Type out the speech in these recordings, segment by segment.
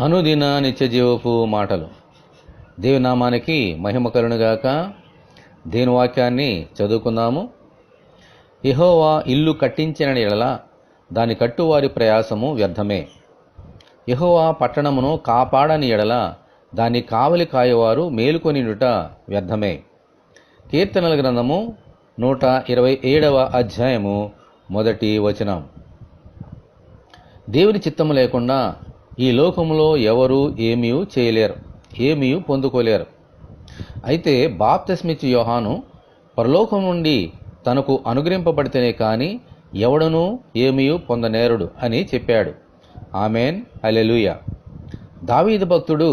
అనుదిన నిత్య జీవపు మాటలు. దేవుని నామానికి మహిమ కలుగునుగాక. దేవుని వాక్యాన్ని చదువుకుందాము. యెహోవా ఇల్లు కట్టించిన యెడల దాని కట్టువారి ప్రయాసము వ్యర్థమే. యెహోవా పట్టణమును కాపాడని యెడల దాన్ని కావలి కాయవారు మేలుకొనియుట వ్యర్థమే. కీర్తనల గ్రంథము 127వ అధ్యాయము 1వ వచనం. దేవుని చిత్తము లేకుండా ఈ లోకములో ఎవరూ ఏమీ చేయలేరు, ఏమీ పొందుకోలేరు. అయితే బాప్తిస్మిచ్చు యోహాను పరలోకం నుండి తనకు అనుగ్రహింపబడితేనే కాని ఎవడనూ ఏమీ పొందనేరుడు అని చెప్పాడు. ఆమెన్, హల్లెలూయా. దావీదు భక్తుడు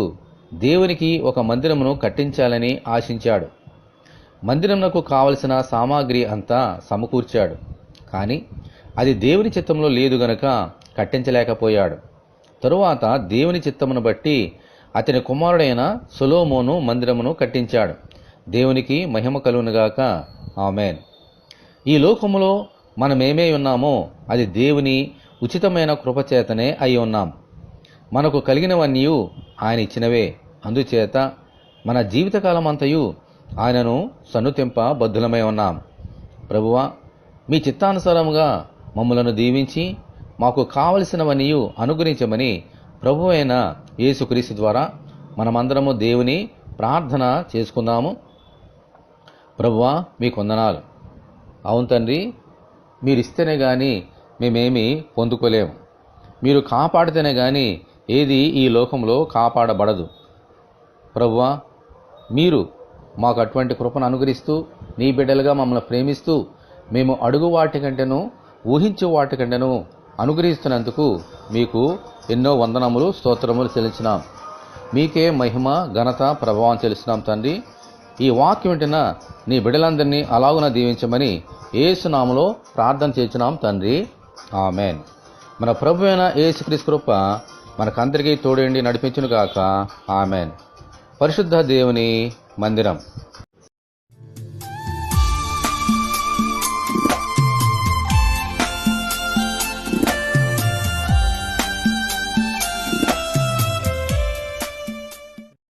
దేవునికి ఒక మందిరమును కట్టించాలని ఆశించాడు. మందిరమునకు కావలసిన సామాగ్రి అంతా సమకూర్చాడు. కానీ అది దేవుని చిత్తంలో లేదు గనుక కట్టించలేకపోయాడు. తరువాత దేవుని చిత్తమును బట్టి అతని కుమారుడైన సొలొమోను మందిరమును కట్టించాడు. దేవునికి మహిమ కలుగునుగాక. ఆమెన్. ఈ లోకములో మనమేమై ఉన్నామో అది దేవుని ఉచితమైన కృపచేతనే అయి ఉన్నాం. మనకు కలిగినవన్నీ ఆయన ఇచ్చినవే. అందుచేత మన జీవితకాలమంతయు ఆయనను సన్నుతింప బద్ధులమై ఉన్నాం. ప్రభువా, మీ చిత్తానుసారముగా మమ్ములను దీవించి మాకు కావలసినవన్నీ అనుగ్రహించమని ప్రభువైన యేసుక్రీస్తు ద్వారా మనమందరము దేవుని ప్రార్థన చేసుకుందాము. ప్రభువా, మీకు వందనాలు. అవును తండ్రి, మీరిస్తేనే కానీ మేమేమీ పొందుకోలేము. మీరు కాపాడితేనే కానీ ఏది ఈ లోకంలో కాపాడబడదు. ప్రభువా, మీరు మాకు అటువంటి కృపను అనుగ్రహిస్తూ నీ బిడ్డలుగా మమ్మల్ని ప్రేమిస్తూ మేము అడుగు వాటి కంటేనూ ఊహించే వాటి కంటేనూ అనుగ్రహిస్తున్నందుకు మీకు ఎన్నో వందనములు, స్తోత్రములు చెల్లించినాం. మీకే మహిమ, ఘనత, ప్రభావం చెల్లిస్తున్నాం తండ్రి. ఈ వాక్యం వింటున్న నీ బిడ్డలందరినీ అలాగున దీవించమని యేసు నామములో ప్రార్థన చేస్తున్నాం తండ్రి. ఆమెన్. మన ప్రభు అయిన యేసుక్రీస్తు కృప మనకందరికీ తోడేండి నడిపించునుగాక. ఆమెన్. పరిశుద్ధ దేవుని మందిరం.